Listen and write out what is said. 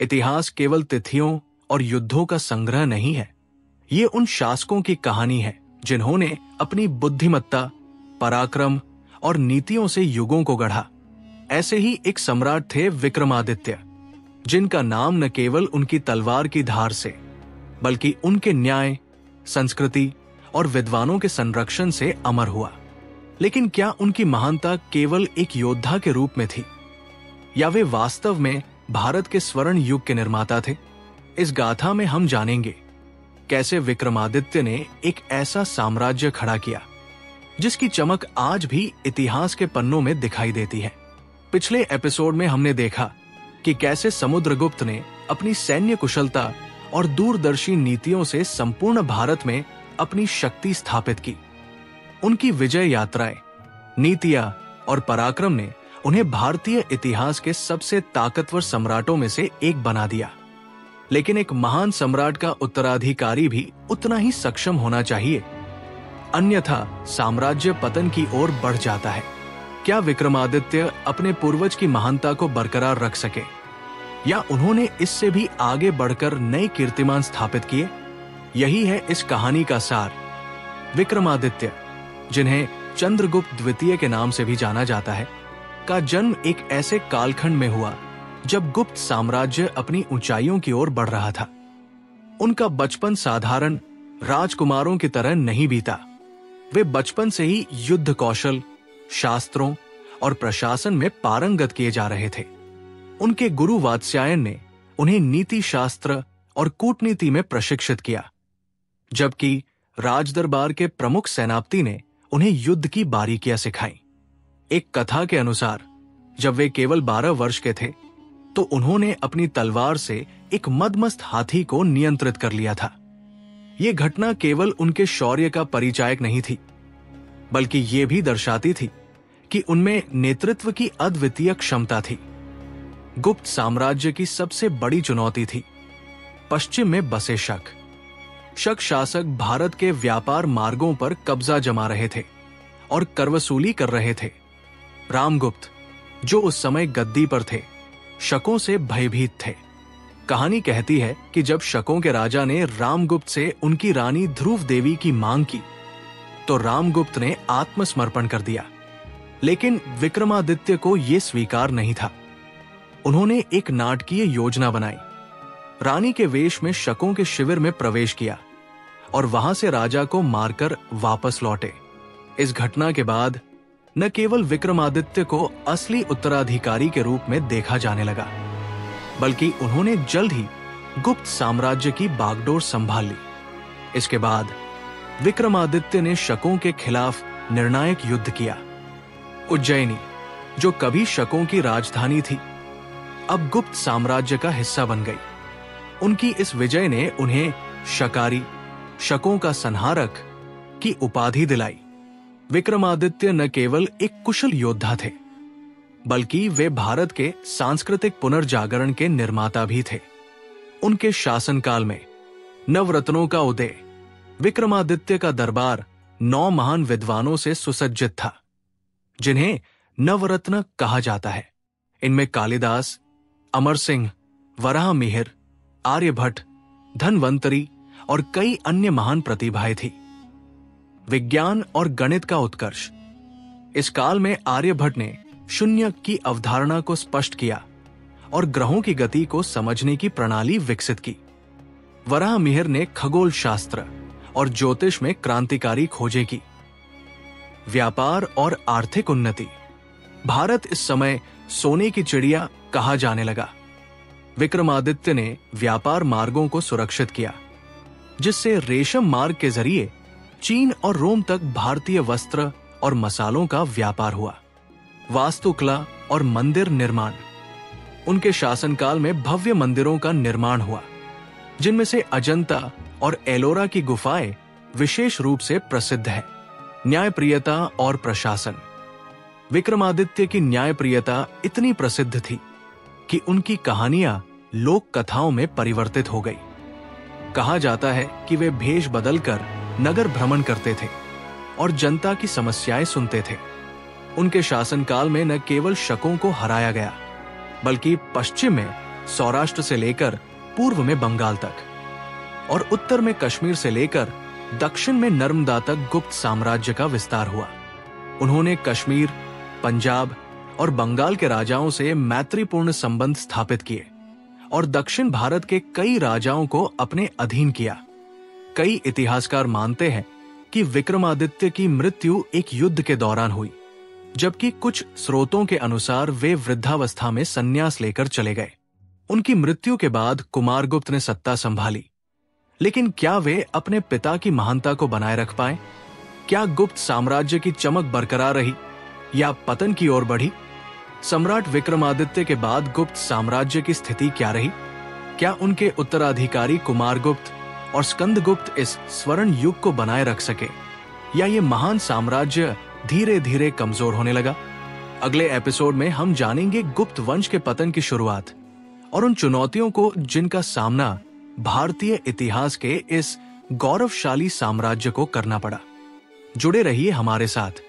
इतिहास केवल तिथियों और युद्धों का संग्रह नहीं है, ये उन शासकों की कहानी है जिन्होंने अपनी बुद्धिमत्ता, पराक्रम और नीतियों से युगों को गढ़ा। ऐसे ही एक सम्राट थे विक्रमादित्य, जिनका नाम न केवल उनकी तलवार की धार से बल्कि उनके न्याय, संस्कृति और विद्वानों के संरक्षण से अमर हुआ। लेकिन क्या उनकी महानता केवल एक योद्धा के रूप में थी, या वे वास्तव में भारत के स्वर्ण युग के निर्माता थे? इस गाथा में हम जानेंगे कैसे विक्रमादित्य ने एक ऐसा साम्राज्य खड़ा किया जिसकी चमक आज भी इतिहास के पन्नों में दिखाई देती है। पिछले एपिसोड में हमने देखा कि कैसे समुद्रगुप्त ने अपनी सैन्य कुशलता और दूरदर्शी नीतियों से संपूर्ण भारत में अपनी शक्ति स्थापित की। उनकी विजय यात्राएं, नीतियां और पराक्रम ने उन्हें भारतीय इतिहास के सबसे ताकतवर सम्राटों में से एक बना दिया। लेकिन एक महान सम्राट का उत्तराधिकारी भी उतना ही सक्षम होना चाहिए, अन्यथा साम्राज्य पतन की ओर बढ़ जाता है। क्या विक्रमादित्य अपने पूर्वज की महानता को बरकरार रख सके, या उन्होंने इससे भी आगे बढ़कर नए कीर्तिमान स्थापित किए? यही है इस कहानी का सार। विक्रमादित्य, जिन्हें चंद्रगुप्त द्वितीय के नाम से भी जाना जाता है, का जन्म एक ऐसे कालखंड में हुआ जब गुप्त साम्राज्य अपनी ऊंचाइयों की ओर बढ़ रहा था। उनका बचपन साधारण राजकुमारों की तरह नहीं बीता। वे बचपन से ही युद्ध कौशल, शास्त्रों और प्रशासन में पारंगत किए जा रहे थे। उनके गुरु वात्स्यायन ने उन्हें नीति शास्त्र और कूटनीति में प्रशिक्षित किया, जबकि राजदरबार के प्रमुख सेनापति ने उन्हें युद्ध की बारीकियां सिखाई। एक कथा के अनुसार जब वे केवल 12 वर्ष के थे तो उन्होंने अपनी तलवार से एक मदमस्त हाथी को नियंत्रित कर लिया था। यह घटना केवल उनके शौर्य का परिचायक नहीं थी, बल्कि यह भी दर्शाती थी कि उनमें नेतृत्व की अद्वितीय क्षमता थी। गुप्त साम्राज्य की सबसे बड़ी चुनौती थी पश्चिम में बसे शक शासक भारत के व्यापार मार्गों पर कब्जा जमा रहे थे और कर वसूली कर रहे थे। रामगुप्त, जो उस समय गद्दी पर थे, शकों से भयभीत थे। कहानी कहती है कि जब शकों के राजा ने रामगुप्त से उनकी रानी ध्रुव देवी की मांग की तो रामगुप्त ने आत्मसमर्पण कर दिया। लेकिन विक्रमादित्य को यह स्वीकार नहीं था। उन्होंने एक नाटकीय योजना बनाई, रानी के वेश में शकों के शिविर में प्रवेश किया और वहां से राजा को मारकर वापस लौटे। इस घटना के बाद न केवल विक्रमादित्य को असली उत्तराधिकारी के रूप में देखा जाने लगा, बल्कि उन्होंने जल्द ही गुप्त साम्राज्य की बागडोर संभाल ली। इसके बाद विक्रमादित्य ने शकों के खिलाफ निर्णायक युद्ध किया। उज्जैनी, जो कभी शकों की राजधानी थी, अब गुप्त साम्राज्य का हिस्सा बन गई। उनकी इस विजय ने उन्हें शकारी, शकों का संहारक की उपाधि दिलाई। विक्रमादित्य न केवल एक कुशल योद्धा थे, बल्कि वे भारत के सांस्कृतिक पुनर्जागरण के निर्माता भी थे। उनके शासनकाल में नवरत्नों का उदय, विक्रमादित्य का दरबार 9 महान विद्वानों से सुसज्जित था, जिन्हें नवरत्न कहा जाता है। इनमें कालिदास, अमर सिंह, वराह मिहिर, आर्यभट्ट, धन्वंतरी और कई अन्य महान प्रतिभाएं थी। विज्ञान और गणित का उत्कर्ष। इस काल में आर्यभट्ट ने शून्य की अवधारणा को स्पष्ट किया और ग्रहों की गति को समझने की प्रणाली विकसित की। वराह मिहिर ने खगोल शास्त्र और ज्योतिष में क्रांतिकारी खोजें की। व्यापार और आर्थिक उन्नति। भारत इस समय सोने की चिड़िया कहा जाने लगा। विक्रमादित्य ने व्यापार मार्गों को सुरक्षित किया, जिससे रेशम मार्ग के जरिए चीन और रोम तक भारतीय वस्त्र और मसालों का व्यापार हुआ। वास्तुकला और मंदिर निर्माण। उनके शासनकाल में भव्य मंदिरों का निर्माण हुआ, जिनमें से अजंता और एलोरा की गुफाएं विशेष रूप से प्रसिद्ध है। न्यायप्रियता और प्रशासन। विक्रमादित्य की न्यायप्रियता इतनी प्रसिद्ध थी कि उनकी कहानियां लोक कथाओं में परिवर्तित हो गई। कहा जाता है कि वे भेष बदलकर नगर भ्रमण करते थे और जनता की समस्याएं सुनते थे। उनके शासनकाल में न केवल शकों को हराया गया, बल्कि पश्चिम में सौराष्ट्र से लेकर पूर्व में बंगाल तक और उत्तर में कश्मीर से लेकर दक्षिण में नर्मदा तक गुप्त साम्राज्य का विस्तार हुआ। उन्होंने कश्मीर, पंजाब और बंगाल के राजाओं से मैत्रीपूर्ण संबंध स्थापित किए और दक्षिण भारत के कई राजाओं को अपने अधीन किया। कई इतिहासकार मानते हैं कि विक्रमादित्य की मृत्यु एक युद्ध के दौरान हुई, जबकि कुछ स्रोतों के अनुसार वे वृद्धावस्था में संन्यास लेकर चले गए। उनकी मृत्यु के बाद कुमारगुप्त ने सत्ता संभाली, लेकिन क्या वे अपने पिता की महानता को बनाए रख पाए? क्या गुप्त साम्राज्य की चमक बरकरार रही या पतन की ओर बढ़ी? सम्राट विक्रमादित्य के बाद गुप्त साम्राज्य की स्थिति क्या रही? क्या उनके उत्तराधिकारी कुमारगुप्त और स्कंदगुप्त इस स्वर्ण युग को बनाए रख सके, या ये महान साम्राज्य धीरे धीरे कमजोर होने लगा? अगले एपिसोड में हम जानेंगे गुप्त वंश के पतन की शुरुआत और उन चुनौतियों को जिनका सामना भारतीय इतिहास के इस गौरवशाली साम्राज्य को करना पड़ा। जुड़े रहिए हमारे साथ।